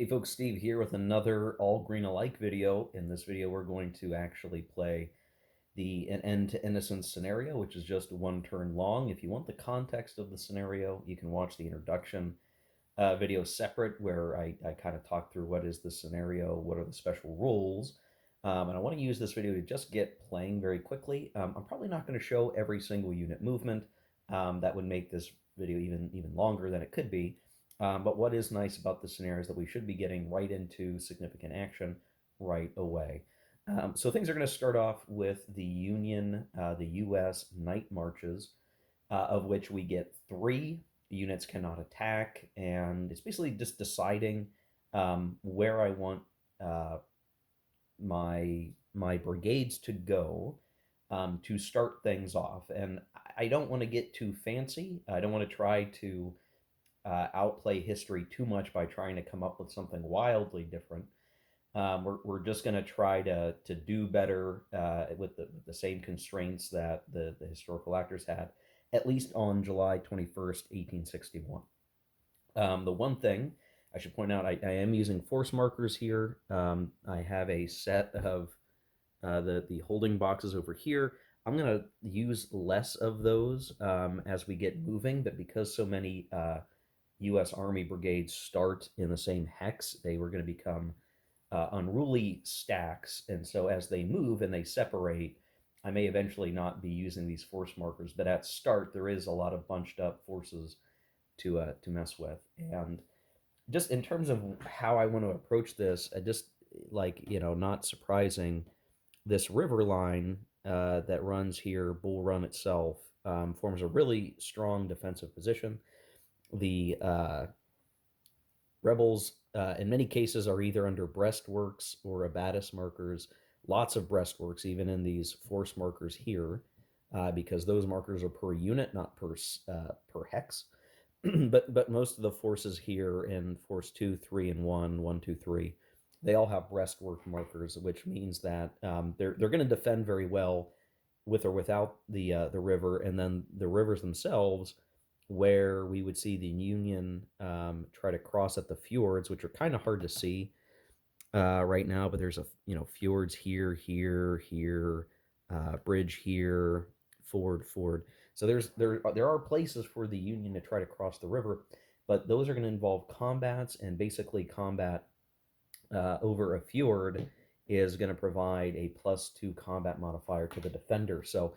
Hey folks, Steve here with another all green alike video. In this video, we're going to actually play an end to Innocence scenario, which is just one turn long. If you want the context of the scenario, you can watch the introduction video separate, where I kind of talk through what is the scenario, what are the special rules. And I want to use this video to just get playing very quickly. I'm probably not going to show every single unit movement. That would make this video even longer than it could be. But what is nice about the scenario is that we should be getting right into significant action right away. So things are going to start off with the the U.S. night marches, of which we get three. The units cannot attack, and it's basically just deciding where I want uh, my brigades to go to start things off. And I don't want to get too fancy. I don't want to try to outplay history too much by trying to come up with something wildly different. We're just going to try to do better with the same constraints that the historical actors had, at least on July 21st, 1861. The one thing I should point out, I am using force markers here. I have a set of the holding boxes over here. I'm going to use less of those as we get moving, but because so many U.S. Army brigades start in the same hex, they were going to become unruly stacks. And so as they move and they separate, I may eventually not be using these force markers, but at start, there is a lot of bunched up forces to mess with. And just in terms of how I want to approach this, I just not surprising, this river line that runs here, Bull Run itself, forms a really strong defensive position. The rebels, in many cases, are either under breastworks or abatis markers. Lots of breastworks, even in these force markers here, because those markers are per unit, not per hex. but most of the forces here in Force 2, 3, and 1, 1, 2, 3, they all have breastwork markers, which means that they're going to defend very well with or without the river. And then the rivers themselves, where we would see the Union try to cross at the fjords, which are kind of hard to see right now, but there's fjords here, here, bridge here, ford. So there are places for the Union to try to cross the river, but those are going to involve combats, and basically combat over a fjord is going to provide a +2 combat modifier to the defender. So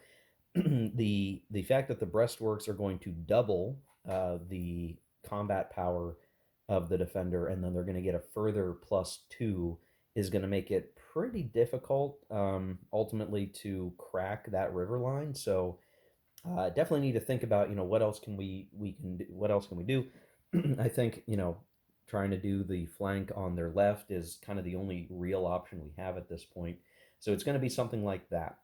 the fact that the breastworks are going to double the combat power of the defender, and then they're going to get a further +2, is going to make it pretty difficult ultimately to crack that river line. So definitely need to think about what else can we can do, what else can we do. I think trying to do the flank on their left is kind of the only real option we have at this point. So it's going to be something like that.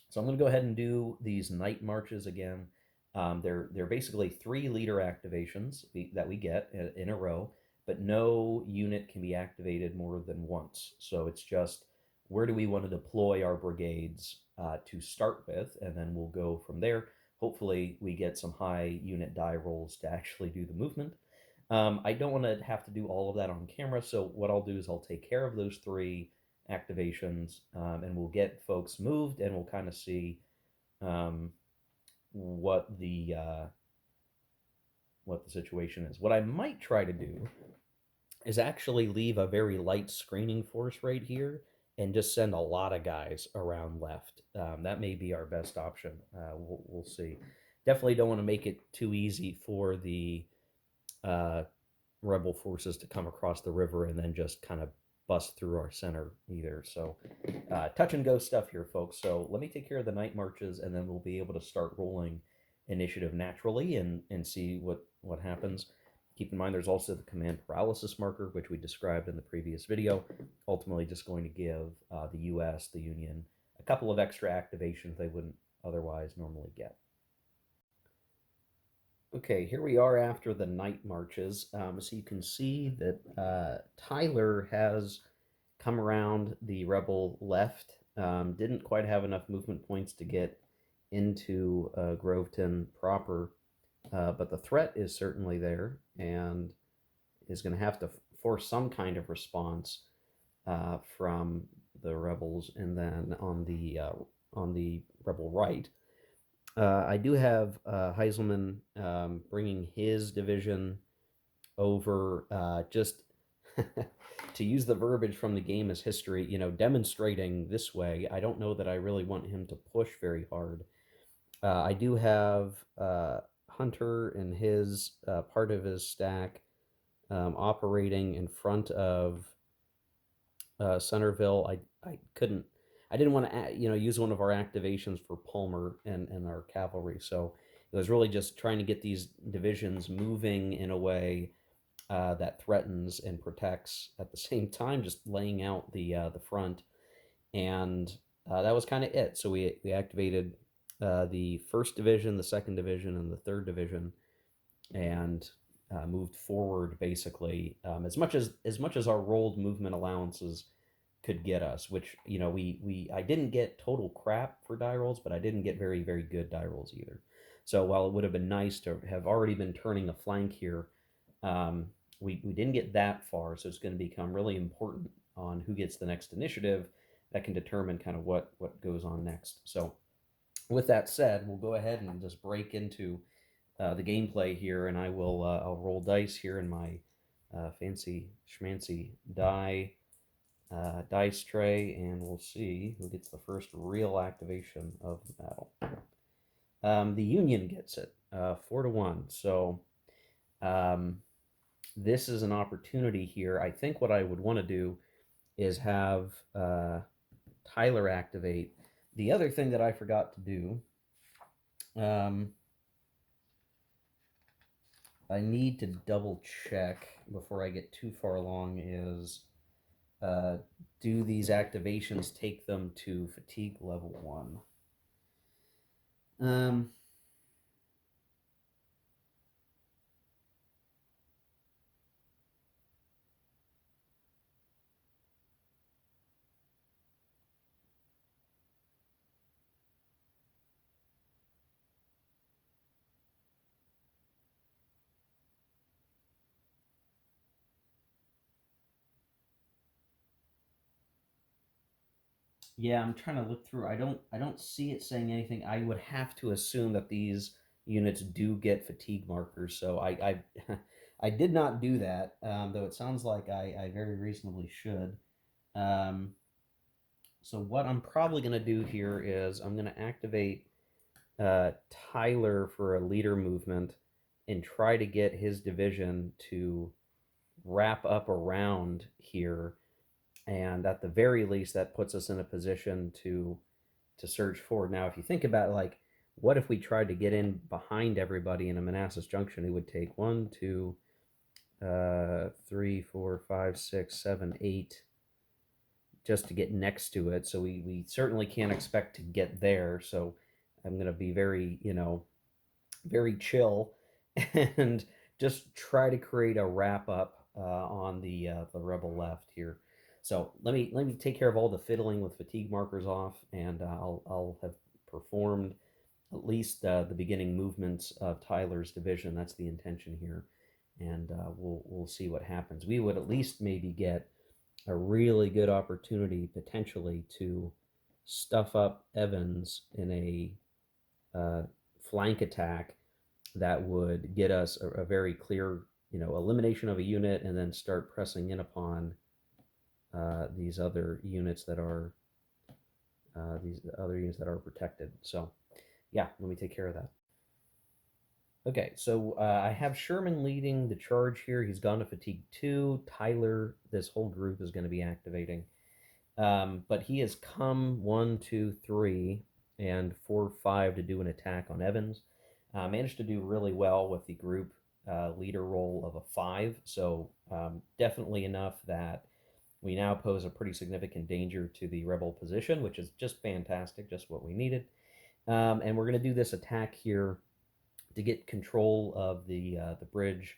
So I'm going to go ahead and do these night marches again. They're basically 3 leader activations that we get in a row, but no unit can be activated more than once. So it's just, where do we want to deploy our brigades to start with, and then we'll go from there. Hopefully we get some high unit die rolls to actually do the movement. I don't want to have to do all of that on camera, so what I'll do is I'll take care of those 3 activations, and we'll get folks moved, and we'll kind of see um, what the situation is. What I might try to do is actually leave a very light screening force right here and just send a lot of guys around left. That may be our best option. We'll see. Definitely don't want to make it too easy for the uh, rebel forces to come across the river and then just kind of bust through our center either. So touch and go stuff here, folks. So let me take care of the night marches, and then we'll be able to start rolling initiative naturally and see what happens. Keep in mind, there's also the command paralysis marker, which we described in the previous video. Ultimately, just going to give the U.S., the Union, a couple of extra activations they wouldn't otherwise normally get. Okay, here we are after the night marches. So you can see that Tyler has come around the rebel left. Didn't quite have enough movement points to get into Groveton proper, but the threat is certainly there, and is going to have to force some kind of response from the rebels, and then on the rebel right, I do have Heiselman bringing his division over, just to use the verbiage from the game as history, demonstrating this way. I don't know that I really want him to push very hard. I do have Hunter and his part of his stack operating in front of Centerville. I didn't want to, use one of our activations for Palmer and our cavalry. So it was really just trying to get these divisions moving in a way that threatens and protects at the same time, just laying out the front, and that was kind of it. So we activated the first division, the second division, and the third division, and moved forward basically, as much as our rolled movement allowances could get us. Which we I didn't get total crap for die rolls, but I didn't get very very good die rolls either. So while it would have been nice to have already been turning a flank here, um, we didn't get that far. So it's going to become really important on who gets the next initiative. That can determine kind of what goes on next. So with that said, we'll go ahead and just break into the gameplay here, and I'll roll dice here in my fancy schmancy dice tray, and we'll see who gets the first real activation of the battle. The Union gets it, 4-1. So this is an opportunity here. I think what I would want to do is have Tyler activate. The other thing that I forgot to do, I need to double check before I get too far along, is do these activations take them to fatigue level 1? Yeah, I'm trying to look through. I don't see it saying anything. I would have to assume that these units do get fatigue markers. So I did not do that, though it sounds like I very reasonably should. Um, so what I'm probably going to do here is I'm going to activate Tyler for a leader movement and try to get his division to wrap up around here, and at the very least that puts us in a position to surge forward. Now if you think about it, like, what if we tried to get in behind everybody in a Manassas Junction? It would take 1 2 3 4 5 6 7 8 just to get next to it. So we certainly can't expect to get there. So I'm going to be very, very chill and just try to create a wrap up on the rebel left here. So let me take care of all the fiddling with fatigue markers off, and I'll have performed at least the beginning movements of Tyler's division. That's the intention here, and we'll see what happens. We would at least maybe get a really good opportunity potentially to stuff up Evans in a flank attack that would get us a very clear, elimination of a unit, and then start pressing in upon these other units that are protected. So, yeah, let me take care of that. Okay, so I have Sherman leading the charge here. He's gone to fatigue 2. Tyler, this whole group is going to be activating. But he has come 1, 2, 3, and 4, 5 to do an attack on Evans. Managed to do really well with the group leader role of a 5. So definitely enough that we now pose a pretty significant danger to the rebel position, which is just fantastic, just what we needed. And we're going to do this attack here to get control of the bridge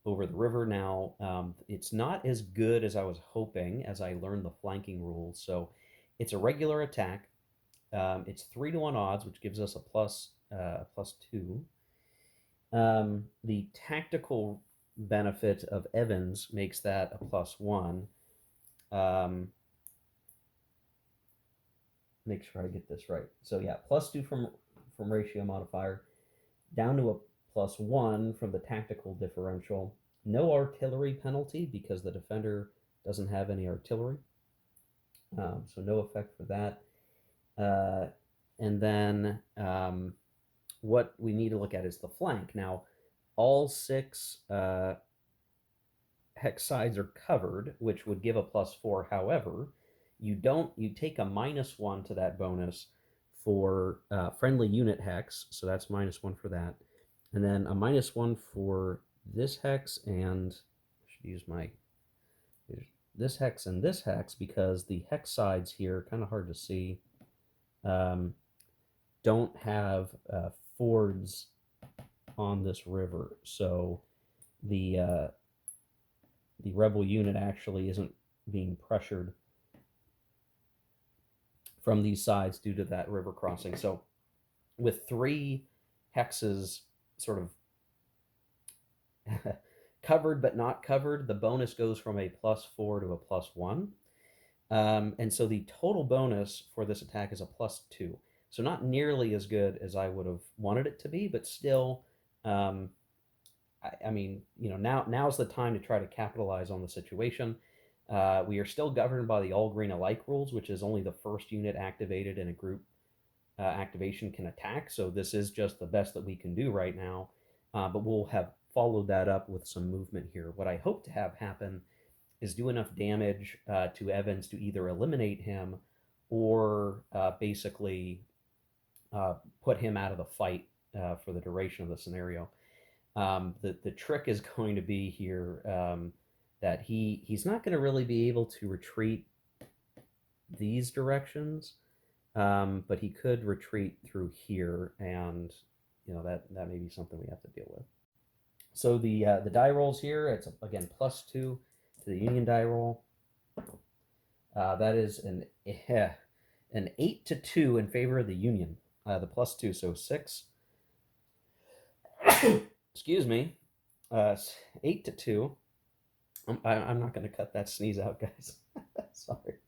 over the river. Now, it's not as good as I was hoping as I learned the flanking rules. So it's a regular attack. It's 3-1 odds, which gives us a plus 2. The tactical benefit of Evans makes that a +1. Make sure I get this right. So yeah, +2 from ratio modifier, down to a +1 from the tactical differential. No artillery penalty because the defender doesn't have any artillery, so no effect for that. And then what we need to look at is the flank. Now, all 6 hex sides are covered, which would give a +4. However, you take a -1 to that bonus for friendly unit hex, so that's -1 for that, and then a -1 for this hex, and I should use this hex and this hex because the hex sides here, kind of hard to see, don't have fords on this river, so the rebel unit actually isn't being pressured from these sides due to that river crossing. So with 3 hexes sort of covered but not covered, the bonus goes from a +4 to a +1. And so the total bonus for this attack is a +2. So not nearly as good as I would have wanted it to be, but still, I mean, now's the time to try to capitalize on the situation. We are still governed by the all green alike rules, which is only the first unit activated in a group activation can attack. So this is just the best that we can do right now. But we'll have followed that up with some movement here. What I hope to have happen is do enough damage to Evans to either eliminate him or basically put him out of the fight for the duration of the scenario. The trick is going to be here that he's not going to really be able to retreat these directions, but he could retreat through here, and that may be something we have to deal with. So the die rolls here, it's again +2 to the Union die roll. That is an 8 to 2 in favor of the Union. The +2, so 6. Excuse me. 8 to 2. I'm not going to cut that sneeze out, guys. Sorry.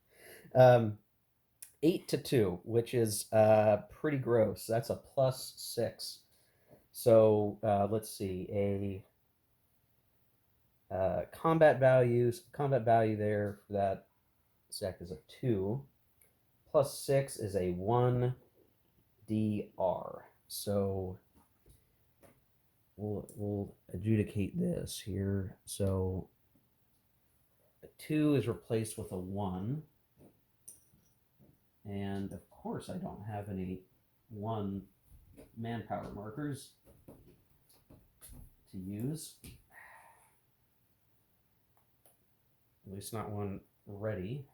8 to 2, which is pretty gross. That's a +6. So let's see, combat value there for that sec is a 2. +6 is a 1 DR. So we'll adjudicate this here. So a 2 is replaced with a 1. And of course I don't have any 1 manpower markers to use. At least not one ready.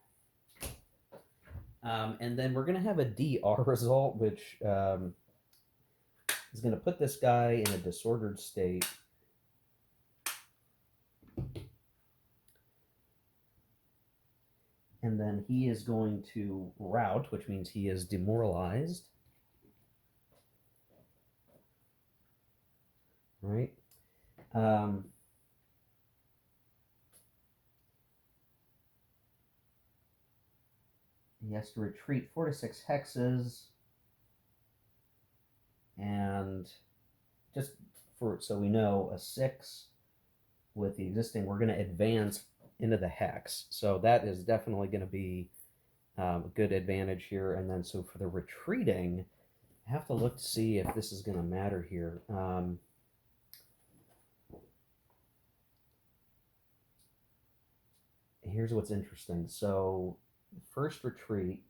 And then we're going to have a DR result, which is going to put this guy in a disordered state. And then he is going to rout, which means he is demoralized. Right? He has to retreat 4 to 6 hexes. And just so we know, a 6 with the existing, we're going to advance into the hex. So that is definitely going to be a good advantage here. And then so for the retreating, I have to look to see if this is going to matter here. Here's what's interesting. So first retreat,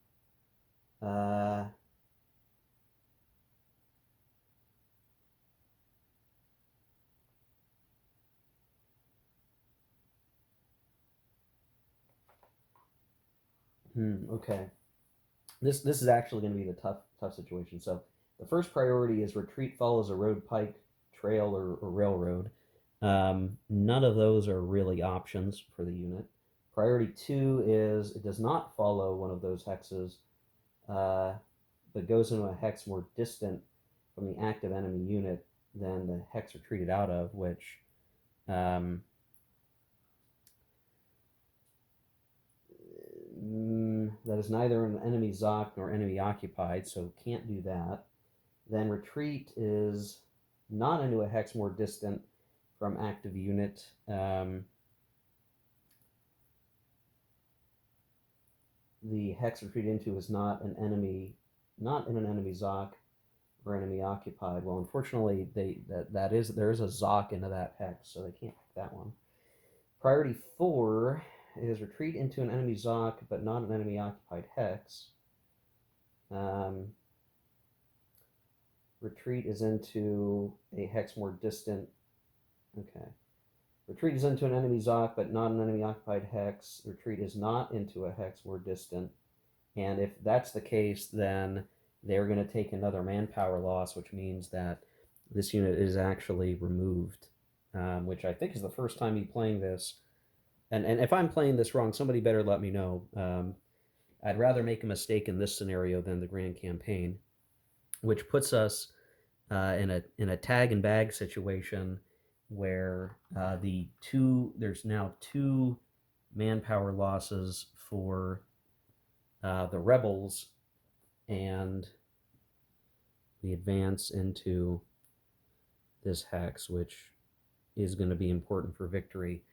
okay. This is actually going to be the tough situation. So the first priority is retreat follows a road, pike, trail, or railroad. None of those are really options for the unit. Priority 2 is it does not follow one of those hexes, but goes into a hex more distant from the active enemy unit than the hex retreated out of, which Um, that is neither an enemy Zoc nor enemy occupied, so can't do that. Then retreat is not into a hex more distant from active unit. The hex retreat into is not an enemy, not in an enemy Zoc or enemy occupied. Well, unfortunately, there is a Zoc into that hex, so they can't pick that one. Priority 4 is retreat into an enemy Zoc, but not an enemy occupied hex. Retreat is into a hex more distant. Okay. Retreat is into an enemy Zoc, but not an enemy occupied hex. Retreat is not into a hex more distant. And if that's the case, then they're going to take another manpower loss, which means that this unit is actually removed, which I think is the first time me playing this. And if I'm playing this wrong, somebody better let me know. I'd rather make a mistake in this scenario than the Grand Campaign, which puts us in a tag and bag situation where there's now two manpower losses for the rebels, and we advance into this hex, which is going to be important for victory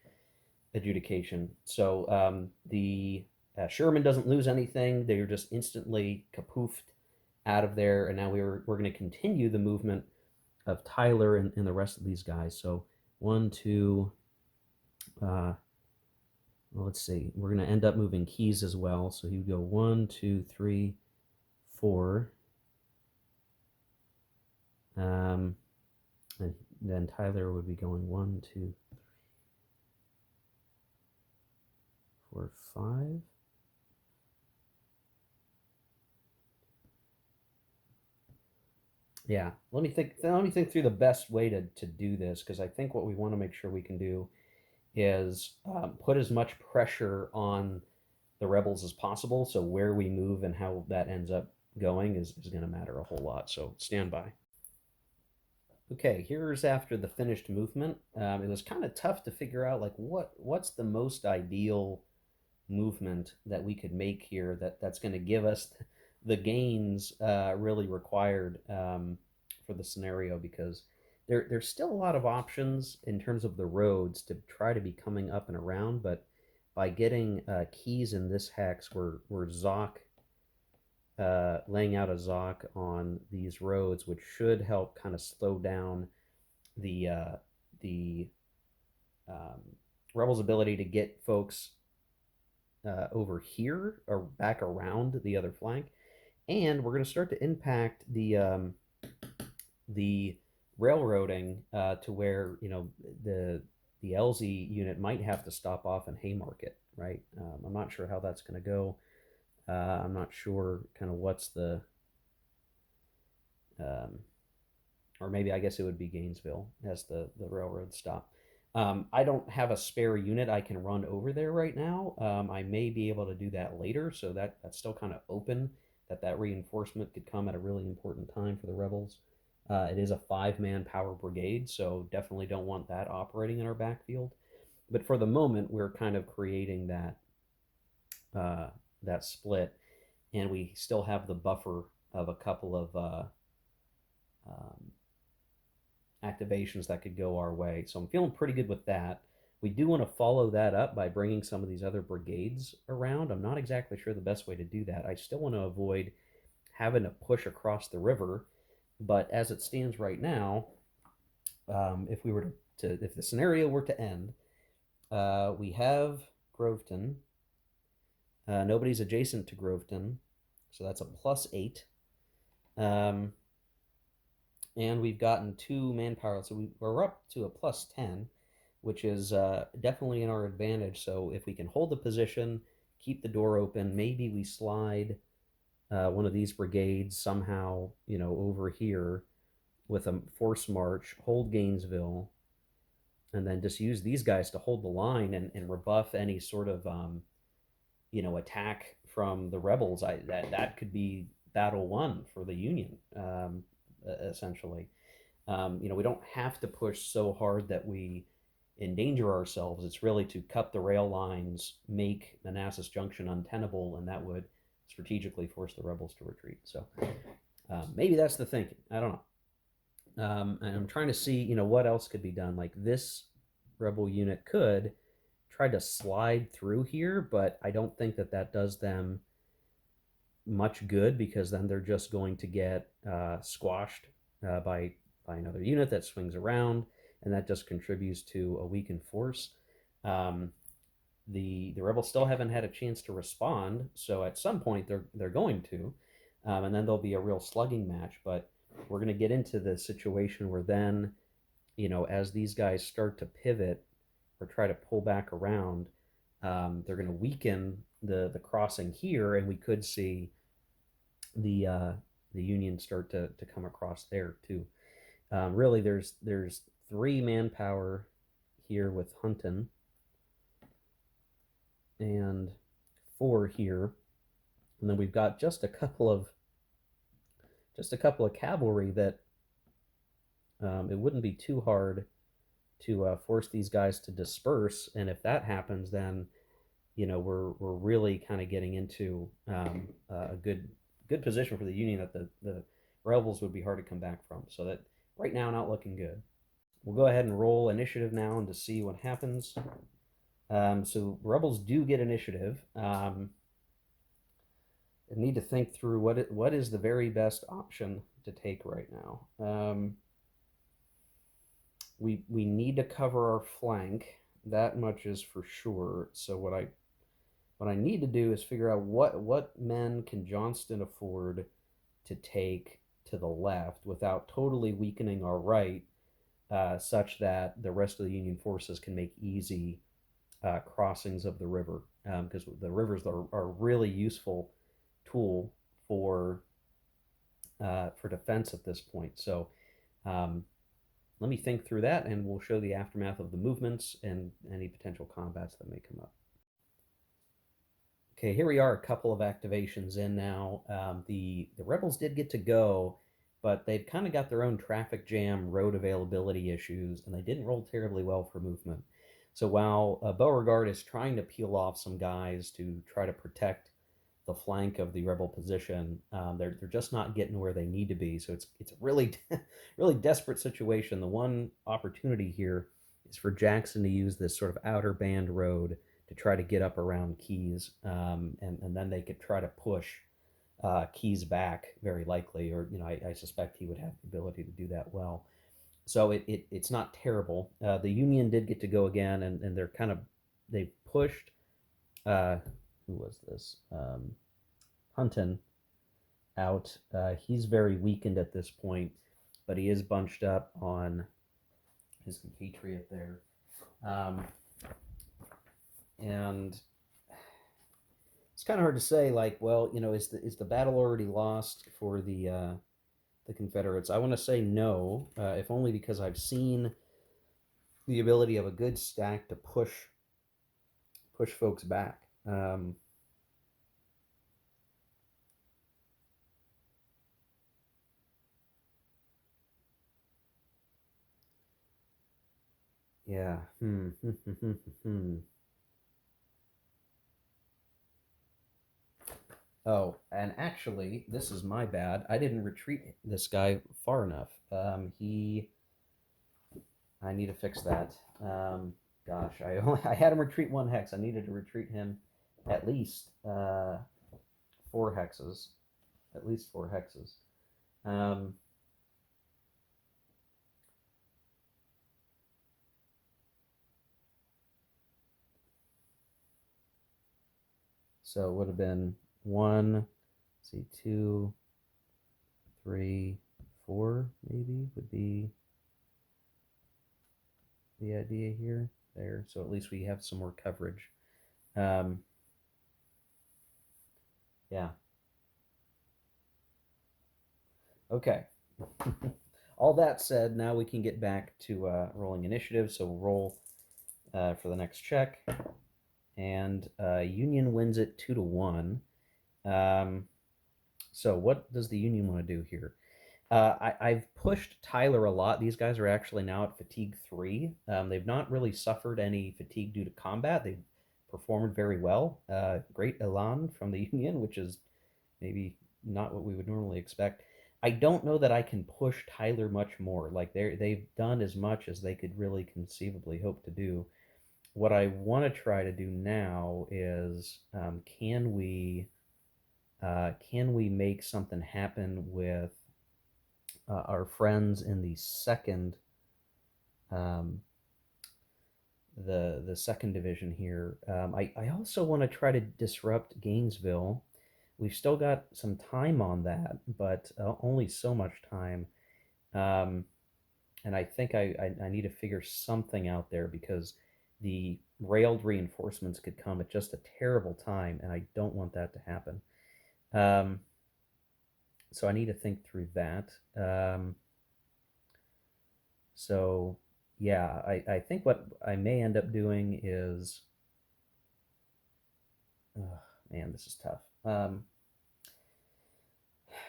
adjudication. So the Sherman doesn't lose anything; they're just instantly kapoofed out of there, and now we're going to continue the movement of Tyler and the rest of these guys. So 1, 2. Well, let's see. We're going to end up moving Keys as well. So he would go 1, 2, 3, 4. And then Tyler would be going 1, 2, 4, 5. Yeah, let me think through the best way to do this, because I think what we want to make sure we can do is put as much pressure on the rebels as possible. So where we move and how that ends up going is going to matter a whole lot. So stand by. Okay, here's after the finished movement. It was kind of tough to figure out like what's the most ideal movement that we could make here that's going to give us the gains really required for the scenario, because there's still a lot of options in terms of the roads to try to be coming up and around, but by getting Keys in this hex, we're Zoc laying out a Zoc on these roads, which should help kind of slow down the um, rebels' ability to get folks over here or back around the other flank, and we're going to start to impact the railroading to where the LZ unit might have to stop off in Haymarket, right? I'm not sure how that's going to go. I'm not sure kind of what's the um, or maybe I guess it would be Gainesville as the railroad stop. I don't have a spare unit I can run over there right now. I may be able to do that later, so that's still kind of open. That reinforcement could come at a really important time for the rebels. It is a 5-man power brigade, so definitely don't want that operating in our backfield. But for the moment, we're kind of creating that split, and we still have the buffer of a couple of um, activations that could go our way. So I'm feeling pretty good with that. We do want to follow that up by bringing some of these other brigades around. I'm not exactly sure the best way to do that. I still want to avoid having to push across the river, but as it stands right now, if we were if the scenario were to end, we have Groveton. Nobody's adjacent to Groveton, so that's a +8. Um, and we've gotten 2 manpower, so we're up to a +10, which is definitely in our advantage. So if we can hold the position, keep the door open, maybe we slide one of these brigades somehow, over here with a force march, hold Gainesville, and then just use these guys to hold the line and rebuff any sort of attack from the rebels. That could be battle won for the Union, essentially. We don't have to push so hard that we endanger ourselves. It's really to cut the rail lines, make Manassas Junction untenable, and that would strategically force the rebels to retreat. So maybe that's the thinking. I don't know. And I'm trying to see, what else could be done. Like this rebel unit could try to slide through here, but I don't think that that does them much good because then they're just going to get squashed by another unit that swings around, and that just contributes to a weakened force. Um, the rebels still haven't had a chance to respond, so at some point they're going to, and then there'll be a real slugging match. But we're going to get into the situation where then, as these guys start to pivot or try to pull back around, they're going to weaken the crossing here, and we could see the uh, the Union start to come across there too. Really, there's 3 manpower here with Hunton and 4 here, and then we've got just a couple of cavalry that it wouldn't be too hard to force these guys to disperse. And if that happens, then we're really kind of getting into a good position for the Union that the rebels would be hard to come back from. So that right now, not looking good. We'll go ahead and roll initiative now and to see what happens. So rebels do get initiative. I need to think through what is the very best option to take right now. We need to cover our flank. That much is for sure. So what I need to do is figure out what men can Johnston afford to take to the left without totally weakening our right, such that the rest of the Union forces can make easy crossings of the river, because the rivers are a really useful tool for defense at this point. So let me think through that, and we'll show the aftermath of the movements and any potential combats that may come up. Okay, here we are, a couple of activations in now. The rebels did get to go, but they've kind of got their own traffic jam, road availability issues, and they didn't roll terribly well for movement. So while Beauregard is trying to peel off some guys to try to protect the flank of the rebel position, they're just not getting where they need to be. So it's a really really desperate situation. The one opportunity here is for Jackson to use this sort of outer band road to try to get up around Keys, and then they could try to push Keys back, very likely, or I suspect he would have the ability to do that well. So it's not terrible. The Union did get to go again, and they pushed. Who was this? Hunton out. He's very weakened at this point, but he is bunched up on his compatriot there. And it's kind of hard to say, like, well, is the battle already lost for the Confederates? I want to say no, if only because I've seen the ability of a good stack to push folks back. Yeah. Oh, and actually, this is my bad. I didn't retreat this guy far enough. I need to fix that. Gosh, I had him retreat 1 hex. I needed to retreat him at least 4 hexes. At least 4 hexes. So it would have been 1, let's see, 2, 3, 4, maybe would be the idea here. There, so at least we have some more coverage. Yeah. Okay. All that said, now we can get back to rolling initiative. So we'll roll for the next check, and Union wins it 2-1. So what does the Union want to do here? I've pushed Tyler a lot. These guys are actually now at fatigue 3. They've not really suffered any fatigue due to combat. They've performed very well. Great elan from the Union, which is maybe not what we would normally expect. I don't know that I can push Tyler much more. Like they've done as much as they could really conceivably hope to do. What I want to try to do now is can we make something happen with our friends in the second um, the second division here. I also want to try to disrupt Gainesville. We've still got some time on that, but only so much time. Um, and I think I need to figure something out there because the railed reinforcements could come at just a terrible time, and I don't want that to happen. Um, so I need to think through that. So yeah, I think what I may end up doing is, oh, man, this is tough.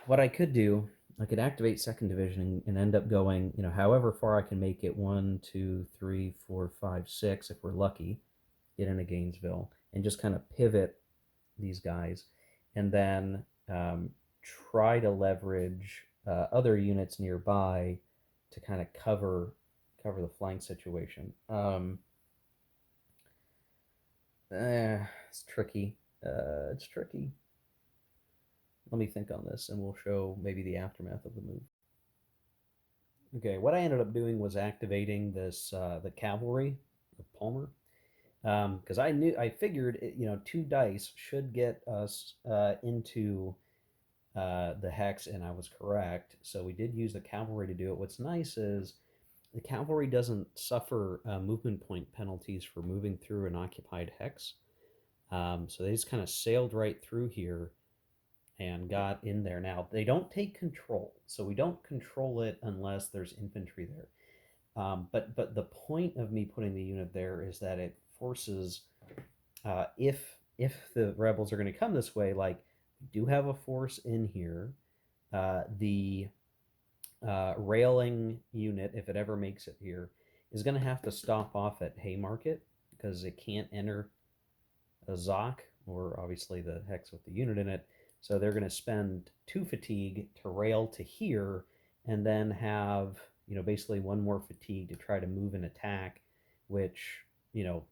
What I could do, I could activate second division and end up going, however far I can make it, 1, 2, 3, 4, 5, 6, if we're lucky, get into Gainesville, and just kind of pivot these guys, and then try to leverage other units nearby to kind of cover the flank situation. It's tricky. It's tricky. Let me think on this, and we'll show maybe the aftermath of the move. Okay, what I ended up doing was activating this the cavalry of Palmer, because I figured 2 dice should get us into the hex, and I was correct. So we did use the cavalry to do it. What's nice is the cavalry doesn't suffer movement point penalties for moving through an occupied hex. So they just kind of sailed right through here and got in there. Now, they don't take control, so we don't control it unless there's infantry there. But the point of me putting the unit there is that it forces, if the rebels are going to come this way, like we do have a force in here, the railing unit, if it ever makes it here, is going to have to stop off at Haymarket because it can't enter a Zoc, or obviously the hex with the unit in it. So they're going to spend 2 fatigue to rail to here, and then have basically 1 more fatigue to try to move and attack, which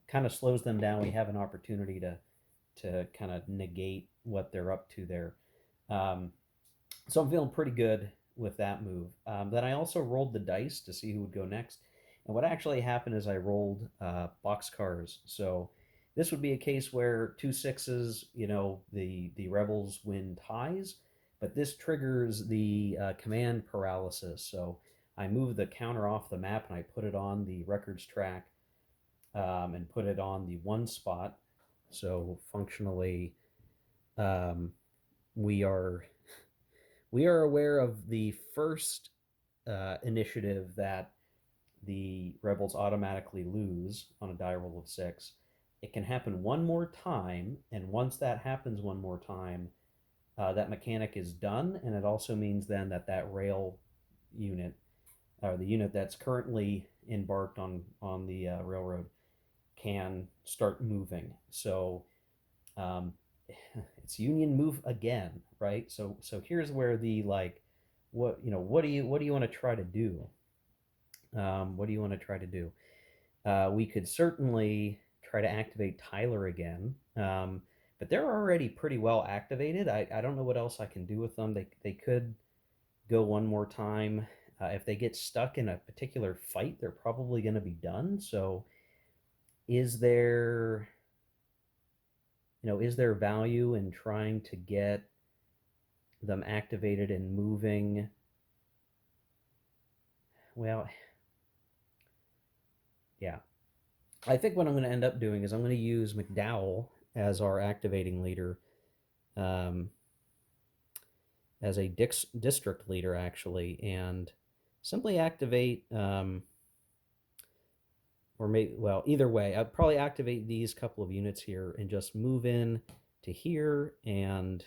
kind of slows them down. We have an opportunity to kind of negate what they're up to there. So I'm feeling pretty good with that move. Then I also rolled the dice to see who would go next. And what actually happened is I rolled boxcars. So this would be a case where 2 6s, the rebels win ties, but this triggers the command paralysis. So I moved the counter off the map and I put it on the records track, and put it on the 1 spot. So functionally, um, we are we are aware of the first initiative that the rebels automatically lose on a die roll of 6. It can happen 1 more time, and once that happens 1 more time, that mechanic is done, and it also means then that rail unit, or the unit that's currently embarked on the railroad, can start moving. So um, it's Union move again, right? So here's where the like, what do you want to try to do? What do you want to try to do? We could certainly try to activate Tyler again, but they're already pretty well activated. I don't know what else I can do with them. They could go 1 more time. If they get stuck in a particular fight, they're probably going to be done. So is there is there value in trying to get them activated and moving? Well, yeah. I think what I'm going to end up doing is I'm going to use McDowell as our activating leader, um, as a district leader, actually, and simply activate, or maybe, well, either way, I'd probably activate these couple of units here and just move in to here, and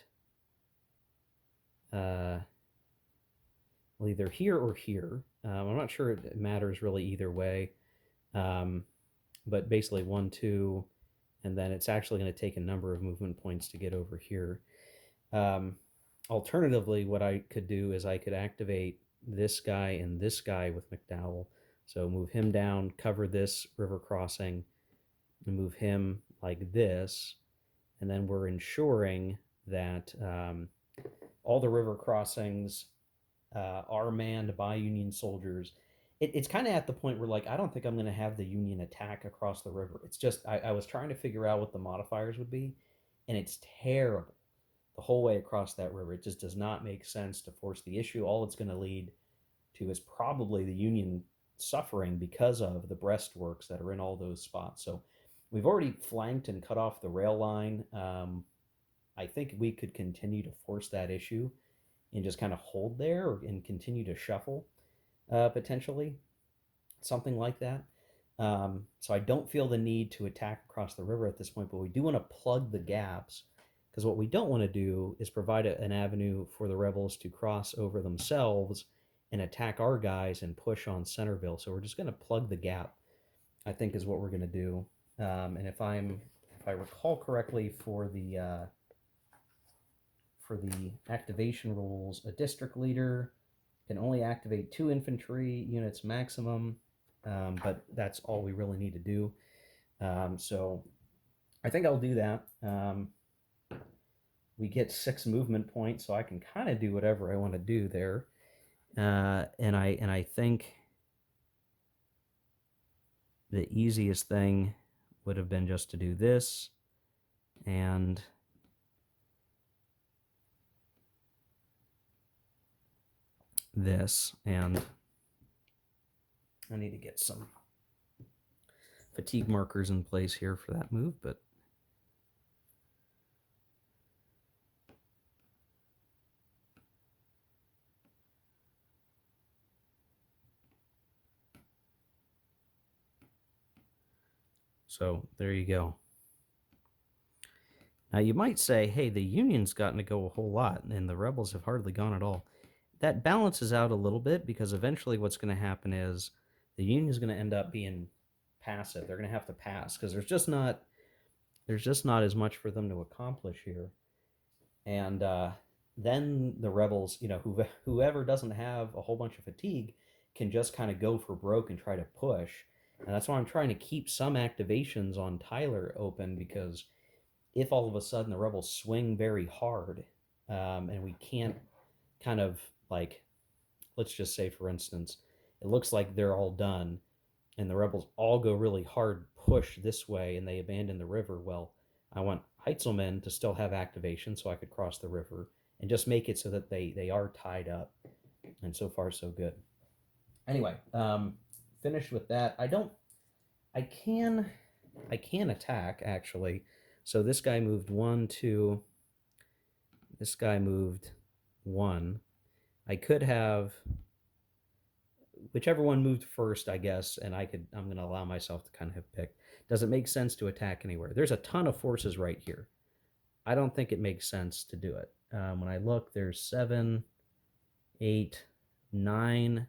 well, either here or here. I'm not sure it matters really either way. Um, but basically 1, 2, and then it's actually going to take a number of movement points to get over here. Um, Alternatively, what I could do is I could activate this guy and this guy with McDowell. So move him down, cover this river crossing, and move him like this. And then we're ensuring that all the river crossings are manned by Union soldiers. It's kind of at the point where, like, I don't think I'm going to have the Union attack across the river. It's just, I was trying to figure out what the modifiers would be, and it's terrible the whole way across that river. It just does not make sense to force the issue. All it's going to lead to is probably the Union suffering because of the breastworks that are in all those spots. So we've already flanked and cut off the rail line. I think we could continue to force that issue and just kind of hold there and continue to shuffle potentially, something like that. So I don't feel the need to attack across the river at this point, but we do want to plug the gaps because what we don't want to do is provide an avenue for the rebels to cross over themselves and attack our guys and push on Centerville. So we're just going to plug the gap, I think, is what we're going to do. And if I recall correctly, for the activation rules, a district leader can only activate 2 infantry units maximum, but that's all we really need to do. So I think I'll do that. We get 6 movement points, so I can kind of do whatever I want to do there. And I think the easiest thing would have been just to do this and this, and I need to get some fatigue markers in place here for that move, but so there you go. Now you might say, hey, the Union's gotten to go a whole lot and the Rebels have hardly gone at all. That balances out a little bit because eventually what's going to happen is the Union's going to end up being passive. They're going to have to pass because there's just not as much for them to accomplish here. And then the Rebels, whoever doesn't have a whole bunch of fatigue can just kind of go for broke and try to push. And that's why I'm trying to keep some activations on Tyler open, because if all of a sudden the Rebels swing very hard, and we can't kind of, like, let's just say, for instance, it looks like they're all done and the Rebels all go really hard push this way and they abandon the river. Well, I want Heitzelman to still have activation so I could cross the river and just make it so that they are tied up. And so far, so good. Anyway, finished with that. I can attack, actually. So this guy moved 1, 2. This guy moved 1. I could have whichever one moved first, I guess, and I'm going to allow myself to kind of have picked. Does it make sense to attack anywhere? There's a ton of forces right here. I don't think it makes sense to do it. When I look, there's 7, 8, 9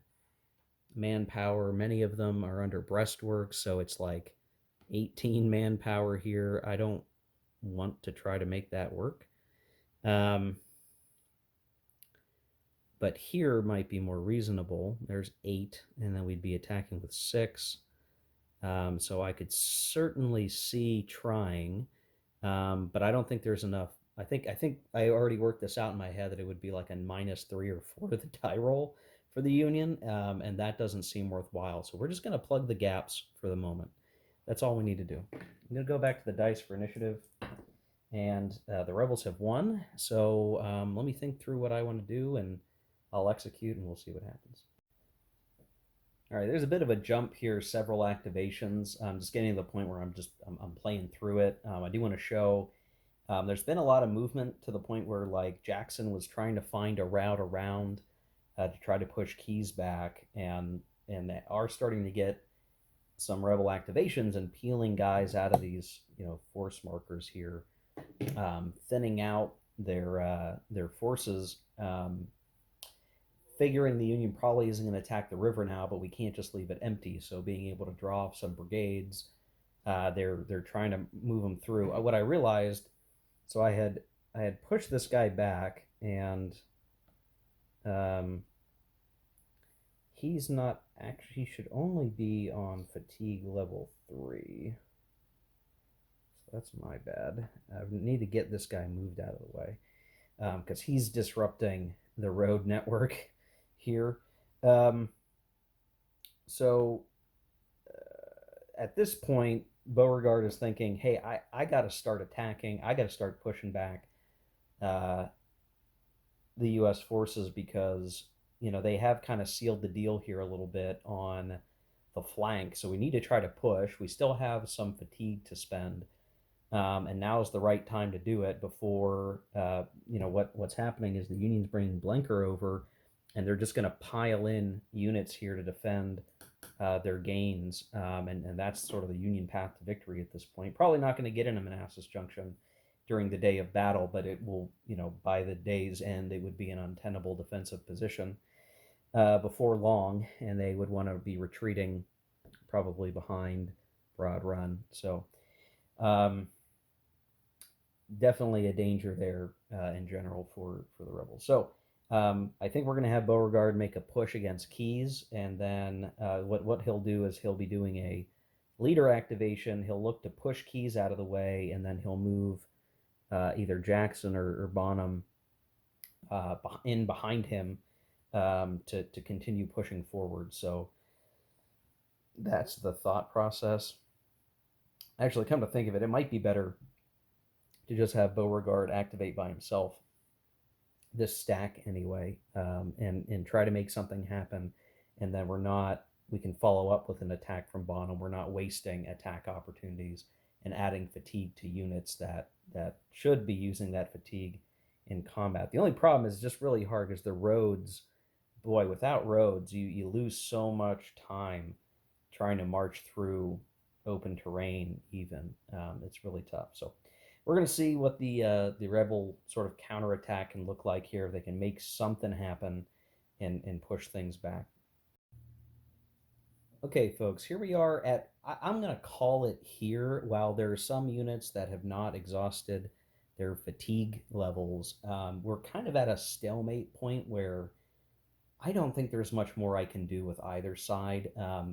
manpower. Many of them are under breastworks, so it's like 18 manpower here. I don't want to try to make that work. But here might be more reasonable. There's 8, and then we'd be attacking with 6. So I could certainly see trying, but I don't think there's enough. I think I already worked this out in my head that it would be like a -3 or 4 to the die roll for the Union, and that doesn't seem worthwhile. So we're just going to plug the gaps for the moment. That's all we need to do. I'm going to go back to the dice for initiative, and the Rebels have won. So let me think through what I want to do, and I'll execute, and we'll see what happens. All right, there's a bit of a jump here, several activations. I'm just getting to the point where I'm playing through it. I do want to show there's been a lot of movement to the point where, like, Jackson was trying to find a route around to try to push Keys back, and they are starting to get some rebel activations and peeling guys out of these force markers here, thinning out their forces figuring the Union probably isn't going to attack the river now, but we can't just leave it empty. So being able to draw off some brigades, they're trying to move them through. What I realized, so I had pushed this guy back, and um, he's not actually. He should only be on fatigue level 3. So that's my bad. I need to get this guy moved out of the way because he's disrupting the road network here. Um, so at this point, Beauregard is thinking, hey, I got to start attacking. I got to start pushing back uh, the U.S. forces because, they have kind of sealed the deal here a little bit on the flank. So we need to try to push. We still have some fatigue to spend. And now is the right time to do it before, what's happening is the Union's bringing Blenker over, and they're just going to pile in units here to defend their gains, and that's sort of the Union path to victory at this point. Probably not going to get into Manassas Junction during the day of battle, but it will, by the day's end, it would be an untenable defensive position before long, and they would want to be retreating probably behind Broad Run. So um, definitely a danger there in general for the rebels. So I think we're going to have Beauregard make a push against Keyes, and then what he'll do is he'll be doing a leader activation. He'll look to push Keyes out of the way, and then he'll move either Jackson or Bonham in behind him to continue pushing forward. So that's the thought process. Actually, come to think of it, it might be better to just have Beauregard activate by himself this stack anyway, and try to make something happen, and then we can follow up with an attack from Bonham. We're not wasting attack opportunities and adding fatigue to units that should be using that fatigue in combat. The only problem is just really hard because the roads, boy, without roads, you lose so much time trying to march through open terrain. Even it's really tough. So we're going to see what the rebel sort of counterattack can look like here. If they can make something happen and push things back. Okay, folks, here we are at. I'm going to call it here. While there are some units that have not exhausted their fatigue levels, we're kind of at a stalemate point where I don't think there's much more I can do with either side.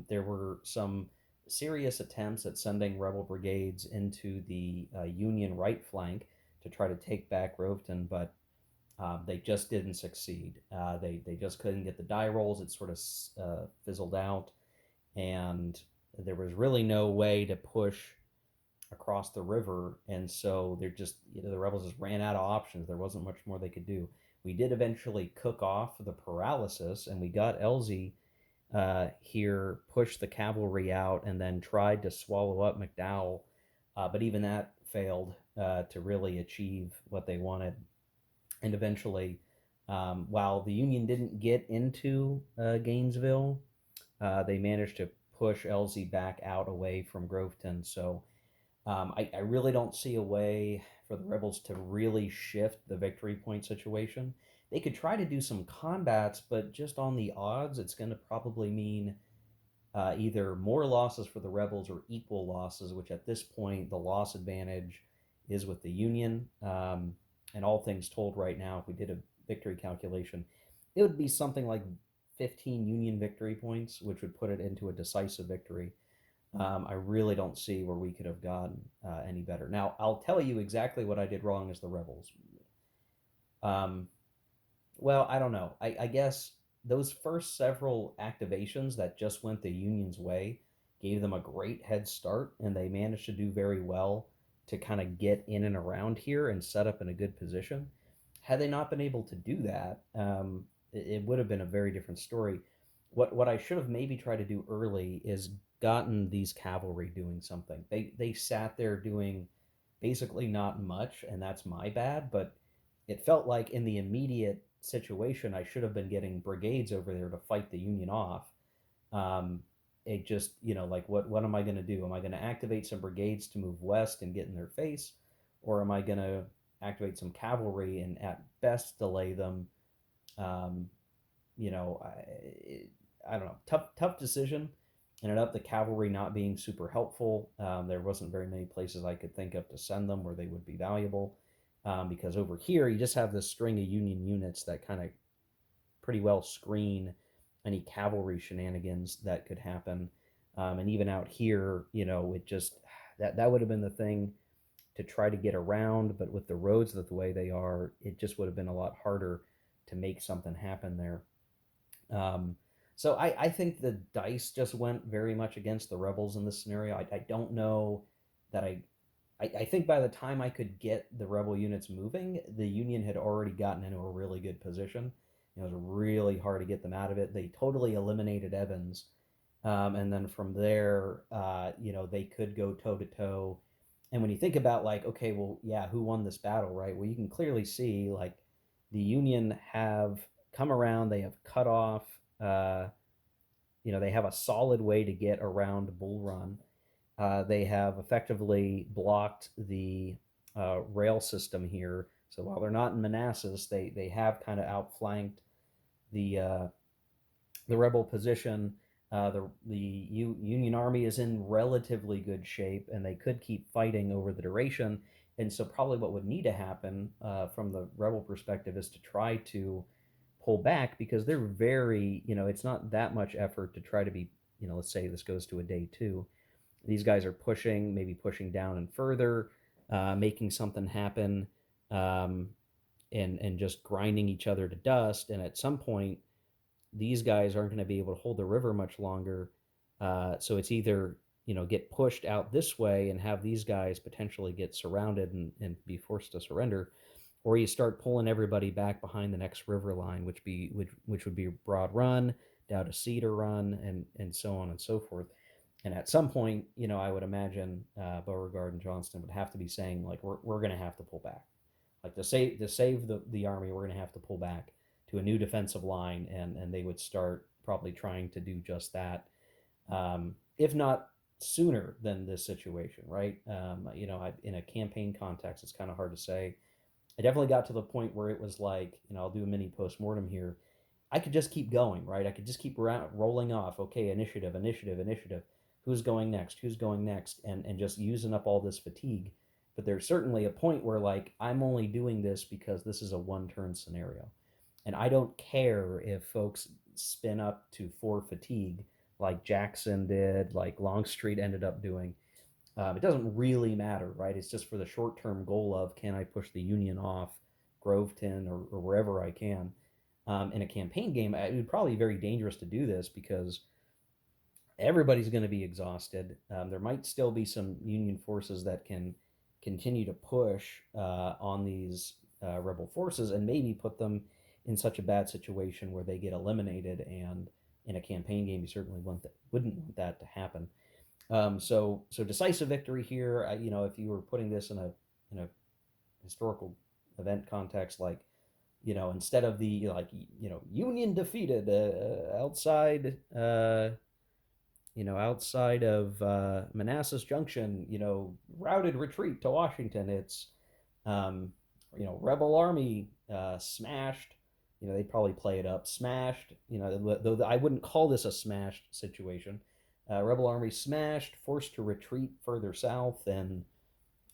There were some serious attempts at sending rebel brigades into the Union right flank to try to take back Roveton, but they just didn't succeed. They just couldn't get the die rolls. It sort of fizzled out, and there was really no way to push across the river, and so they're just the rebels just ran out of options. There wasn't much more they could do. We did eventually cook off the paralysis, and we got Elzey here, pushed the cavalry out, and then tried to swallow up McDowell, but even that failed to really achieve what they wanted. And eventually, while the Union didn't get into Gainesville, they managed to push Elzey back out away from Groveton. So I really don't see a way for the rebels to really shift the victory point situation. They could try to do some combats, but just on the odds, it's going to probably mean either more losses for the rebels or equal losses, which at this point, the loss advantage is with the Union. And all things told right now, if we did a victory calculation, it would be something like 15 Union victory points, which would put it into a decisive victory. I really don't see where we could have gotten any better. Now, I'll tell you exactly what I did wrong as the rebels. Um, well, I don't know. I guess those first several activations that just went the Union's way gave them a great head start, and they managed to do very well to kind of get in and around here and set up in a good position. Had they not been able to do that, it would have been a very different story. What I should have maybe tried to do early is gotten these cavalry doing something. They sat there doing basically not much, and that's my bad. But it felt like in the immediate situation, I should have been getting brigades over there to fight the Union off. Um, it just like what am I going to do? Am I going to activate some brigades to move west and get in their face, or am I going to activate some cavalry and at best delay them? Um, you know, I don't know, tough decision. Ended up the cavalry not being super helpful. There wasn't very many places I could think of to send them where they would be valuable, because over here you just have this string of Union units that kind of pretty well screen any cavalry shenanigans that could happen. And even out here, it just that would have been the thing to try to get around, but with the roads that the way they are, it just would have been a lot harder to make something happen there. Um, so I think the dice just went very much against the rebels in this scenario. I don't know that I think by the time I could get the rebel units moving, the Union had already gotten into a really good position. It was really hard to get them out of it. They totally eliminated Evans, and then from there, they could go toe to toe. And when you think about like, okay, well, yeah, who won this battle, right? Well, you can clearly see like the Union have come around. They have cut off. They have a solid way to get around Bull Run. They have effectively blocked the rail system here. So while they're not in Manassas, they have kind of outflanked the the rebel position. The Union Army is in relatively good shape, and they could keep fighting over the duration. And so, probably what would need to happen from the rebel perspective is to try to pull back because they're very, it's not that much effort to try to be, let's say this goes to a day two. These guys are pushing, maybe pushing down and further, making something happen, um, and just grinding each other to dust. And at some point, these guys aren't going to be able to hold the river much longer. So it's either get pushed out this way and have these guys potentially get surrounded and be forced to surrender, or you start pulling everybody back behind the next river line, which would be Broad Run down to Cedar Run and so on and so forth. And at some point, I would imagine Beauregard and Johnston would have to be saying like we're going to have to pull back, like to save the army, we're going to have to pull back to a new defensive line, and they would start probably trying to do just that, if not sooner than this situation, right? In a campaign context, it's kind of hard to say. I definitely got to the point where it was like, I'll do a mini post-mortem here. I could just keep going, right? I could just keep rolling off. Okay, initiative, initiative, initiative. Who's going next? Who's going next? And just using up all this fatigue. But there's certainly a point where like I'm only doing this because this is a one-turn scenario, and I don't care if folks spin up to four fatigue like Jackson did, like Longstreet ended up doing. It doesn't really matter, right? It's just for the short-term goal of can I push the Union off Groveton or wherever I can. In a campaign game, it would probably be very dangerous to do this because everybody's going to be exhausted. There might still be some Union forces that can continue to push on these rebel forces and maybe put them in such a bad situation where they get eliminated. And in a campaign game, you certainly wouldn't want that to happen. So decisive victory here. If you were putting this in a historical event context, like instead of the like Union defeated outside of Manassas Junction, routed retreat to Washington. It's um, Rebel Army smashed. They'd probably play it up, smashed. Though I wouldn't call this a smashed situation. Rebel Army smashed, forced to retreat further south, and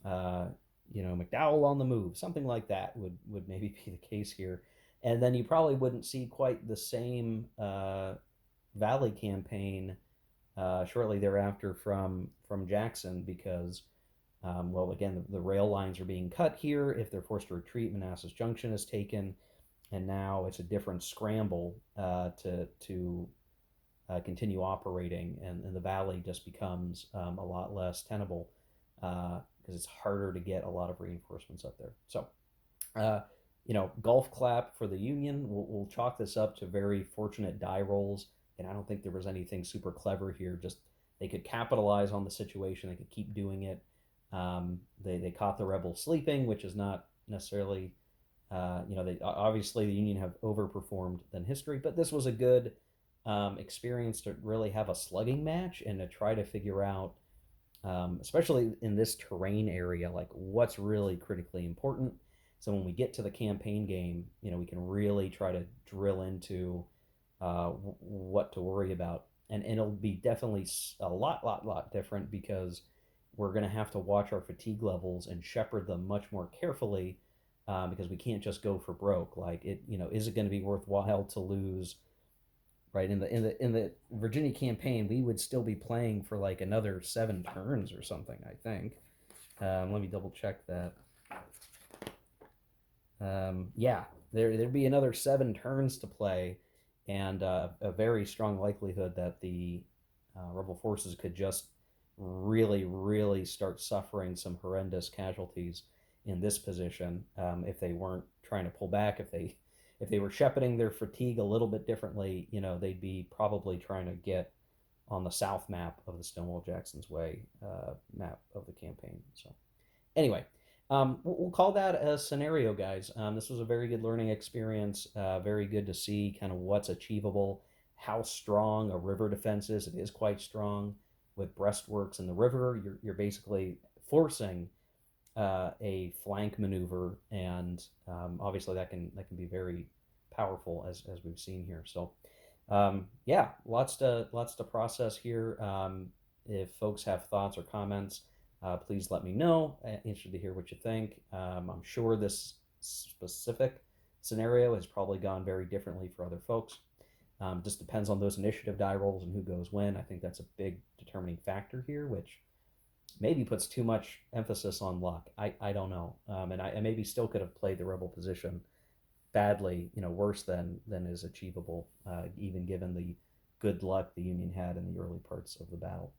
uh, McDowell on the move. Something like that would maybe be the case here. And then you probably wouldn't see quite the same Valley campaign shortly thereafter from Jackson because, well, again, the rail lines are being cut here. If they're forced to retreat, Manassas Junction is taken, and now it's a different scramble to continue operating, and the valley just becomes a lot less tenable because it's harder to get a lot of reinforcements up there. So, uh, golf clap for the Union. We'll chalk this up to very fortunate die rolls, and I don't think there was anything super clever here. Just they could capitalize on the situation. They could keep doing it. They caught the rebels sleeping, which is not necessarily, they obviously the Union have overperformed than history, but this was a good experience to really have a slugging match and to try to figure out, especially in this terrain area, like what's really critically important. So when we get to the campaign game, we can really try to drill into what to worry about. And it'll be definitely a lot different because we're going to have to watch our fatigue levels and shepherd them much more carefully, because we can't just go for broke. Like it, is it going to be worthwhile to lose? Right, in the Virginia campaign, we would still be playing for like another 7 turns or something. I think. Let me double check that. Yeah, there'd be another 7 turns to play, and a very strong likelihood that the rebel forces could just really start suffering some horrendous casualties in this position, if they weren't trying to pull back. If they were shepherding their fatigue a little bit differently, they'd be probably trying to get on the south map of the Stonewall Jackson's Way map of the campaign. So anyway, we'll call that a scenario, guys. This was a very good learning experience. Very good to see kind of what's achievable, how strong a river defense is. It is quite strong with breastworks in the river. You're basically forcing a flank maneuver, and obviously that can be very powerful, as we've seen here. So yeah, lots to process here. If folks have thoughts or comments, please let me know. Interested to hear what you think. I'm sure this specific scenario has probably gone very differently for other folks. Just depends on those initiative die rolls and who goes when. I think that's a big determining factor here, which maybe puts too much emphasis on luck. I don't know. And I maybe still could have played the rebel position badly, worse than is achievable, even given the good luck the Union had in the early parts of the battle.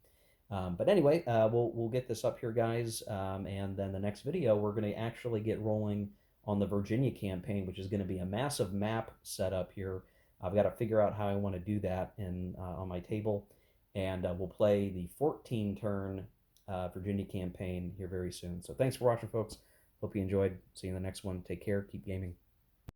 But anyway, we'll get this up here, guys, and then the next video we're going to actually get rolling on the Virginia campaign, which is going to be a massive map setup here. I've got to figure out how I want to do that on my table, and we'll play the 14-turn Virginia campaign here very soon. So thanks for watching, folks. Hope you enjoyed. See you in the next one. Take care. Keep gaming.